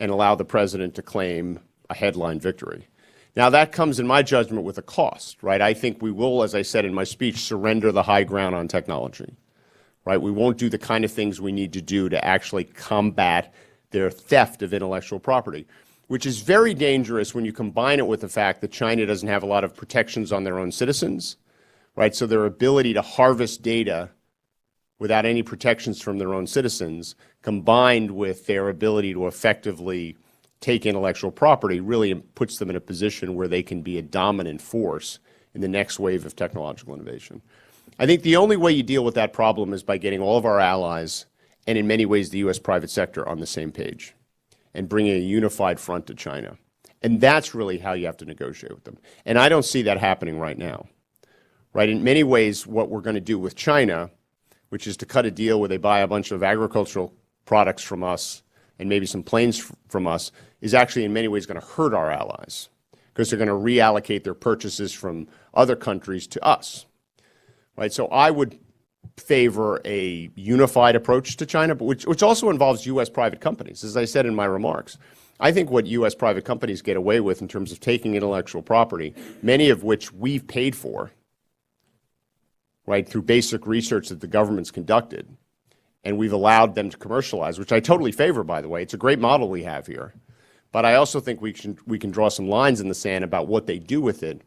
and allow the president to claim a headline victory. Now, that comes, in my judgment, with a cost, right? I think we will, as I said in my speech, surrender the high ground on technology, right? We won't do the kind of things we need to do to actually combat their theft of intellectual property, which is very dangerous when you combine it with the fact that China doesn't have a lot of protections on their own citizens, right? So their ability to harvest data without any protections from their own citizens, combined with their ability to effectively take intellectual property, really puts them in a position where they can be a dominant force in the next wave of technological innovation. I think the only way you deal with that problem is by getting all of our allies, and in many ways the U.S. private sector, on the same page and bringing a unified front to China. And that's really how you have to negotiate with them. And I don't see that happening right now. Right? In many ways, what we're going to do with China, which is to cut a deal where they buy a bunch of agricultural products from us and maybe some planes from us, is actually in many ways going to hurt our allies. because they're going to reallocate their purchases from other countries to us, right? So I would favor a unified approach to China, but which also involves U.S. private companies. As I said in my remarks, I think what U.S. private companies get away with in terms of taking intellectual property, many of which we've paid for, right, through basic research that the government's conducted, and we've allowed them to commercialize, which I totally favor, by the way. It's a great model we have here. But I also think we can draw some lines in the sand about what they do with it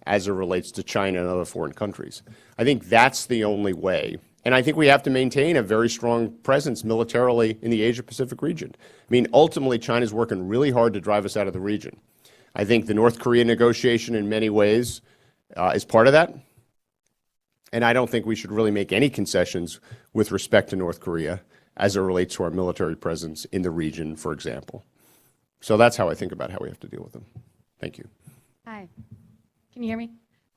as it relates to China and other foreign countries. I think that's the only way. And I think we have to maintain a very strong presence militarily in the Asia-Pacific region. I mean, ultimately, China's working really hard to drive us out of the region. I think the North Korea negotiation in many ways is part of that. And I don't think we should really make any concessions with respect to North Korea as it relates to our military presence in the region, for example. So that's how I think about how we have to deal with them. Thank you. Hi. Can you hear me?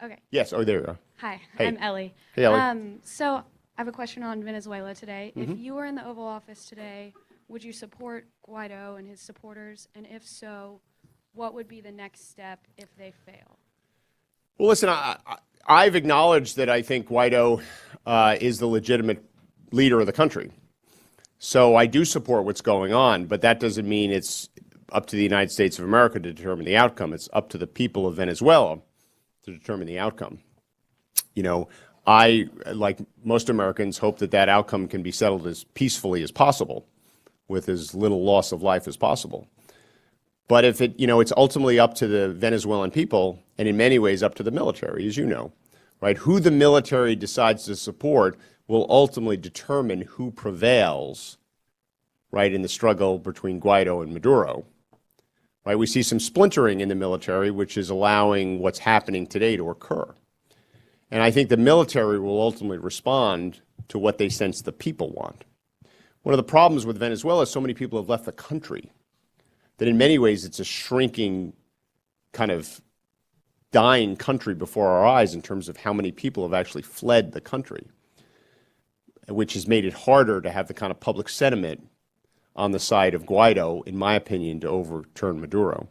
Okay. Yes. Oh, there you are. Hi. Hey. I'm Ellie. Hey, Ellie. So I have a question on Venezuela today. Mm-hmm. If you were in the Oval Office today, would you support Guaido and his supporters? And if so, what would be the next step if they fail? Well, listen, I've acknowledged that I think Guaido is the legitimate leader of the country. So I do support what's going on, but that doesn't mean it's up to the United States of America to determine the outcome. It's up to the people of Venezuela to determine the outcome. You know, I, like most Americans, hope that that outcome can be settled as peacefully as possible, with as little loss of life as possible. But if it, you know, it's ultimately up to the Venezuelan people, and in many ways up to the military, as you know, right? Who the military decides to support will ultimately determine who prevails, right, in the struggle between Guaido and Maduro. Right? We see some splintering in the military, which is allowing what's happening today to occur. And I think the military will ultimately respond to what they sense the people want. One of the problems with Venezuela is so many people have left the country that in many ways it's a shrinking, kind of dying country before our eyes in terms of how many people have actually fled the country, which has made it harder to have the kind of public sentiment on the side of Guaido, in my opinion, to overturn Maduro.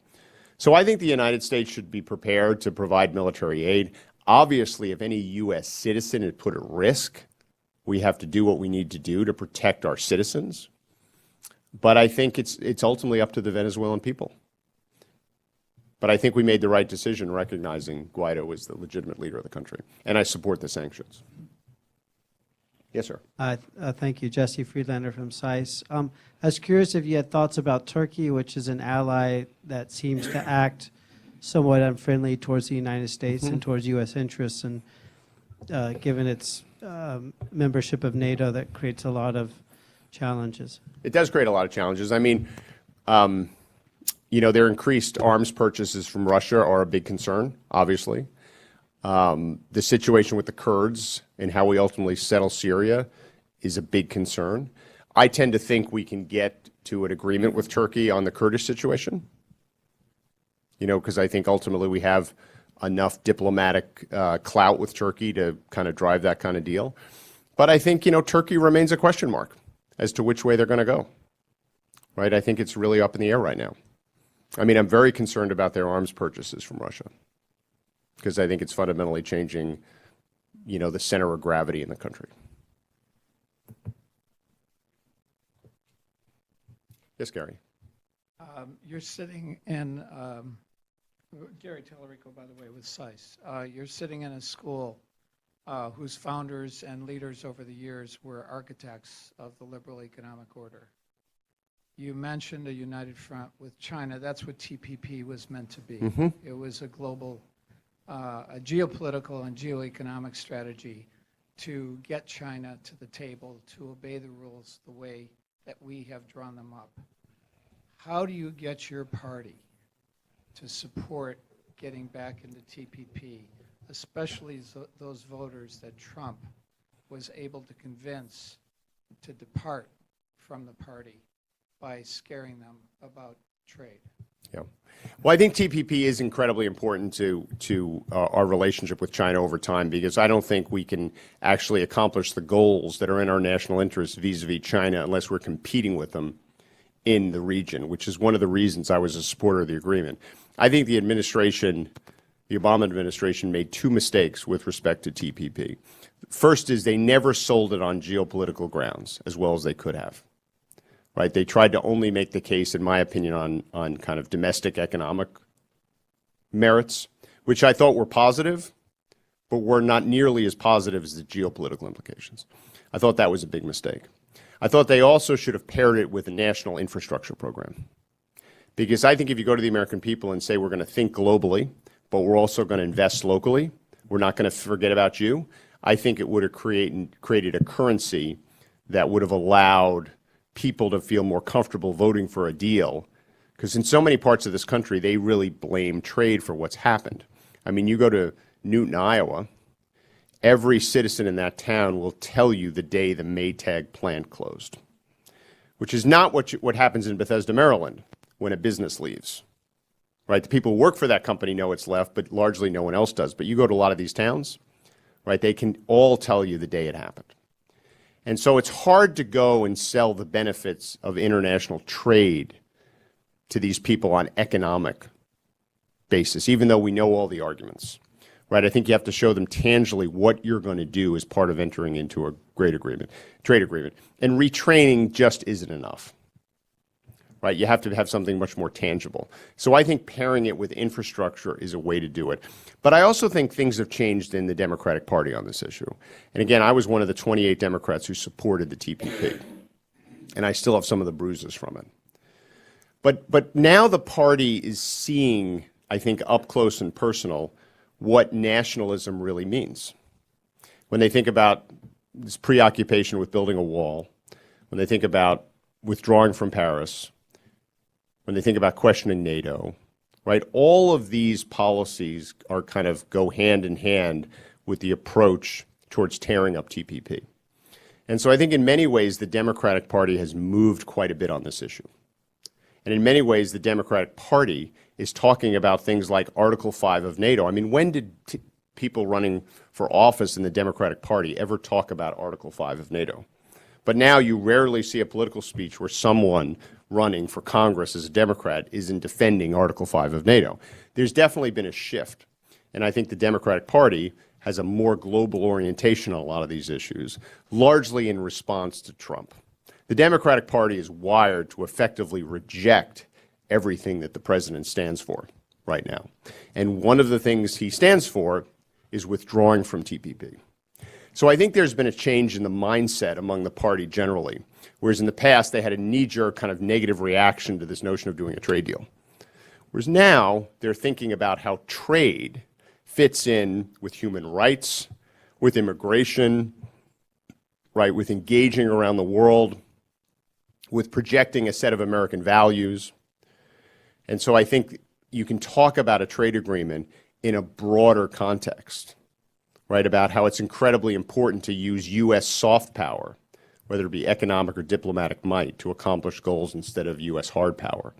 So I think the United States should be prepared to provide military aid. Obviously, if any U.S. citizen is put at risk, we have to do what we need to do to protect our citizens. But I think it's ultimately up to the Venezuelan people. But I think we made the right decision recognizing Guaido as the legitimate leader of the country. And I support the sanctions. Yes, sir. Thank you. Jesse Friedlander from SAIS. I was curious if you had thoughts about Turkey, which is an ally that seems to act somewhat unfriendly towards the United States and towards U.S. interests, and given its membership of NATO, that creates a lot of challenges. It does create a lot of challenges. I mean, you know, their increased arms purchases from Russia are a big concern, obviously. The situation with the Kurds and how we ultimately settle Syria is a big concern. I tend to think we can get to an agreement with Turkey on the Kurdish situation, you know, because I think ultimately we have enough diplomatic clout with Turkey to kind of drive that kind of deal. But I think, you know, Turkey remains a question mark as to which way they're going to go, right? I think it's really up in the air right now. I mean, I'm very concerned about their arms purchases from Russia, because I think it's fundamentally changing, you know, the center of gravity in the country. Yes, Gary. You're sitting in, Gary Tellerico, by the way, with SAIS. You're sitting in a school whose founders and leaders over the years were architects of the liberal economic order. You mentioned a united front with China. That's what TPP was meant to be. Mm-hmm. It was a global, a geopolitical and geoeconomic strategy to get China to the table, to obey the rules the way that we have drawn them up. How do you get your party to support getting back into TPP, especially those voters that Trump was able to convince to depart from the party by scaring them about trade? Yeah. Well, I think TPP is incredibly important to our relationship with China over time, because I don't think we can actually accomplish the goals that are in our national interest vis-a-vis China unless we're competing with them in the region, which is one of the reasons I was a supporter of the agreement. I think the administration, the Obama administration, made two mistakes with respect to TPP. First is they never sold it on geopolitical grounds as well as they could have. Right? They tried to only make the case, in my opinion, on kind of domestic economic merits, which I thought were positive, but were not nearly as positive as the geopolitical implications. I thought that was a big mistake. I thought they also should have paired it with a national infrastructure program. Because I think if you go to the American people and say we're going to think globally, but we're also going to invest locally, we're not going to forget about you, I think it would have created a currency that would have allowed people to feel more comfortable voting for a deal. Because in so many parts of this country, they really blame trade for what's happened. I mean, you go to Newton, Iowa, every citizen in that town will tell you the day the Maytag plant closed, which is not what happens in Bethesda, Maryland, when a business leaves. Right? The people who work for that company know it's left, but largely no one else does. But you go to a lot of these towns, right? They can all tell you the day it happened. And so it's hard to go and sell the benefits of international trade to these people on economic basis, even though we know all the arguments. Right? I think you have to show them tangibly what you're going to do as part of entering into a trade agreement. And retraining just isn't enough. Right? You have to have something much more tangible. So I think pairing it with infrastructure is a way to do it. But I also think things have changed in the Democratic Party on this issue. And again, I was one of the 28 Democrats who supported the TPP. And I still have some of the bruises from it. But now the party is seeing, I think, up close and personal, what nationalism really means. When they think about this preoccupation with building a wall, when they think about withdrawing from Paris, when they think about questioning NATO, right? All of these policies are kind of go hand in hand with the approach towards tearing up TPP. And so I think in many ways the Democratic Party has moved quite a bit on this issue. And in many ways the Democratic Party is talking about things like Article 5 of NATO. I mean, when did people running for office in the Democratic Party ever talk about Article 5 of NATO? But now you rarely see a political speech where someone running for Congress as a Democrat is in defending Article 5 of NATO. There's definitely been a shift. And I think the Democratic Party has a more global orientation on a lot of these issues, largely in response to Trump. The Democratic Party is wired to effectively reject everything that the president stands for right now. And one of the things he stands for is withdrawing from TPP. So I think there's been a change in the mindset among the party generally, whereas in the past they had a knee-jerk kind of negative reaction to this notion of doing a trade deal. Whereas now they're thinking about how trade fits in with human rights, with immigration, right, with engaging around the world, with projecting a set of American values. And so I think you can talk about a trade agreement in a broader context, right, about how it's incredibly important to use U.S. soft power, whether it be economic or diplomatic might, to accomplish goals instead of U.S. hard power.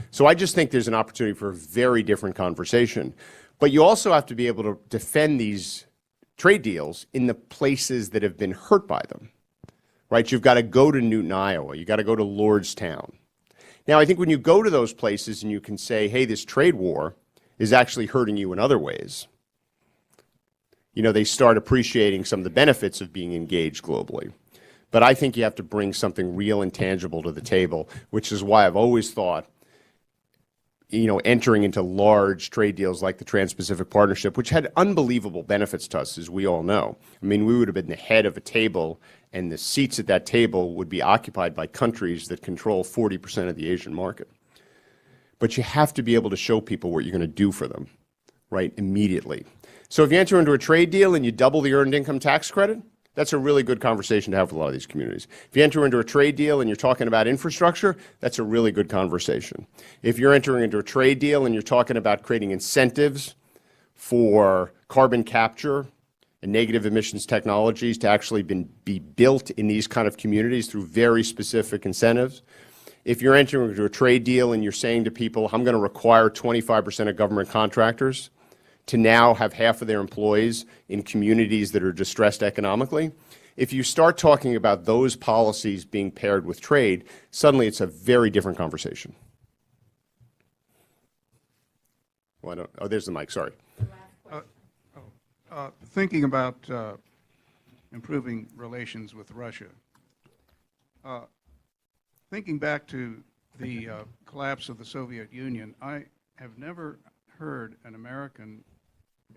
So I just think there's an opportunity for a very different conversation. But you also have to be able to defend these trade deals in the places that have been hurt by them, right? You've got to go to Newton, Iowa. You've got to go to Lordstown. Now, I think when you go to those places and you can say, hey, this trade war is actually hurting you in other ways, you know, they start appreciating some of the benefits of being engaged globally. But I think you have to bring something real and tangible to the table, which is why I've always thought, you know, entering into large trade deals like the Trans-Pacific Partnership, which had unbelievable benefits to us, as we all know. I mean, we would have been the head of a table, and the seats at that table would be occupied by countries that control 40% of the Asian market. But you have to be able to show people what you're going to do for them, right, immediately. So if you enter into a trade deal and you double the earned income tax credit, that's a really good conversation to have with a lot of these communities. If you enter into a trade deal and you're talking about infrastructure, that's a really good conversation. If you're entering into a trade deal and you're talking about creating incentives for carbon capture and negative emissions technologies to actually be built in these kind of communities through very specific incentives. If you're entering into a trade deal and you're saying to people, I'm going to require 25% of government contractors to now have half of their employees in communities that are distressed economically. If you start talking about those policies being paired with trade, suddenly it's a very different conversation. Well, oh, there's the mic, sorry. Thinking about improving relations with Russia, thinking back to the collapse of the Soviet Union, I have never heard an American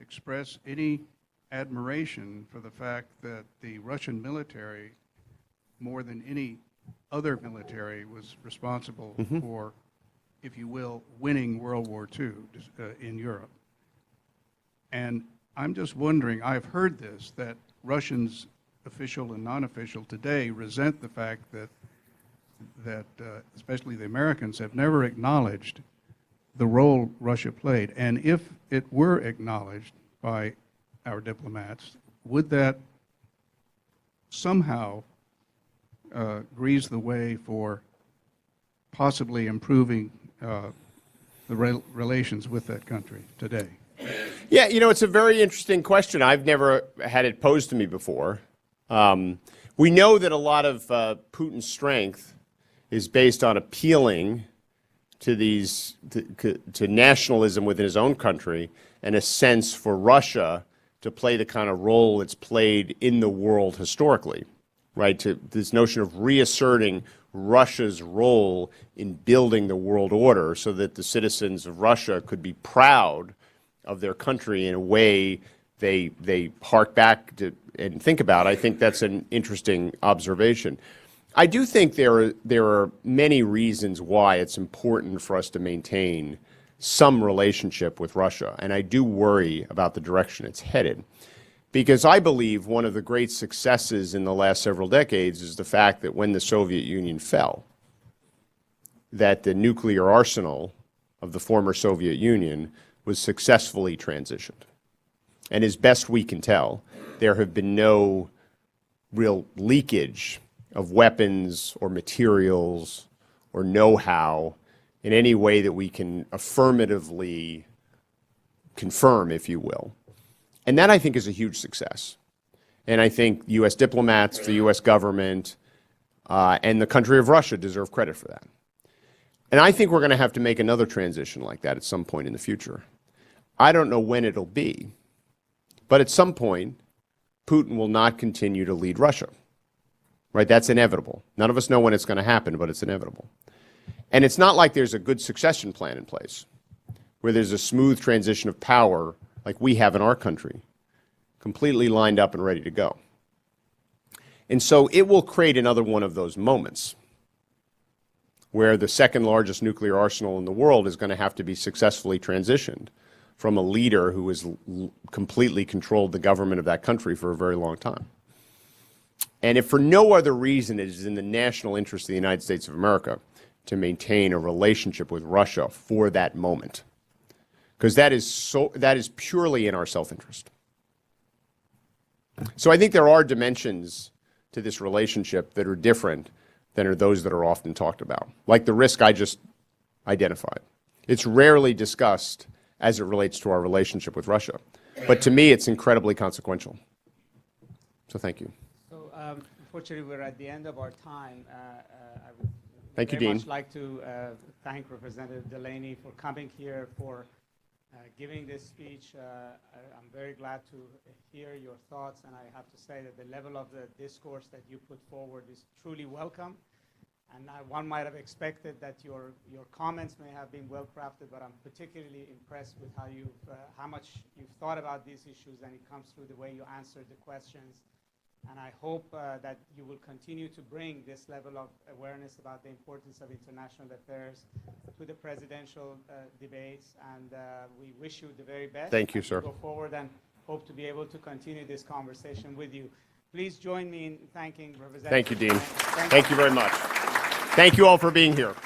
express any admiration for the fact that the Russian military, more than any other military, was responsible for, if you will, winning World War II in Europe. And I'm just wondering, I've heard this, that Russians, official and non-official, today resent the fact that especially the Americans have never acknowledged the role Russia played. And if it were acknowledged by our diplomats, would that somehow grease the way for possibly improving the relations with that country today? Yeah, you know, it's a very interesting question. I've never had it posed to me before. We know that a lot of Putin's strength is based on appealing to to nationalism within his own country and a sense for Russia to play the kind of role it's played in the world historically, right? To this notion of reasserting Russia's role in building the world order so that the citizens of Russia could be proud of their country in a way they hark back to and think about. I think that's an interesting observation. I do think there are many reasons why it's important for us to maintain some relationship with Russia, and I do worry about the direction it's headed. Because I believe one of the great successes in the last several decades is the fact that when the Soviet Union fell, that the nuclear arsenal of the former Soviet Union was successfully transitioned. And as best we can tell, there have been no real leakage of weapons or materials or know-how in any way that we can affirmatively confirm, if you will. And that, I think, is a huge success. And I think U.S. diplomats, the U.S. government, and the country of Russia deserve credit for that. And I think we're going to have to make another transition like that at some point in the future. I don't know when it'll be, but at some point, Putin will not continue to lead Russia. Right? That's inevitable. None of us know when it's going to happen, but it's inevitable. And it's not like there's a good succession plan in place, where there's a smooth transition of power like we have in our country, completely lined up and ready to go. And so it will create another one of those moments where the second largest nuclear arsenal in the world is going to have to be successfully transitioned from a leader who has completely controlled the government of that country for a very long time. And if for no other reason it is in the national interest of the United States of America to maintain a relationship with Russia for that moment, because that is purely in our self-interest. So I think there are dimensions to this relationship that are different than are those that are often talked about, like the risk I just identified. It's rarely discussed as it relates to our relationship with Russia, but to me it's incredibly consequential. So thank you. So unfortunately we're at the end of our time. I would Thank you, very Dean. much like to thank Representative Delaney for coming here, for giving this speech. I'm very glad to hear your thoughts, and I have to say that the level of the discourse that you put forward is truly welcome. And one might have expected that your comments may have been well crafted, but I'm particularly impressed with how much you've thought about these issues, and it comes through the way you answered the questions. And I hope that you will continue to bring this level of awareness about the importance of international affairs to the presidential debates. And we wish you the very best. Thank you, sir. Go forward and hope to be able to continue this conversation with you. Please join me in thanking Representative. Thank you, Dean. Thank you. Thank you very much. Thank you all for being here.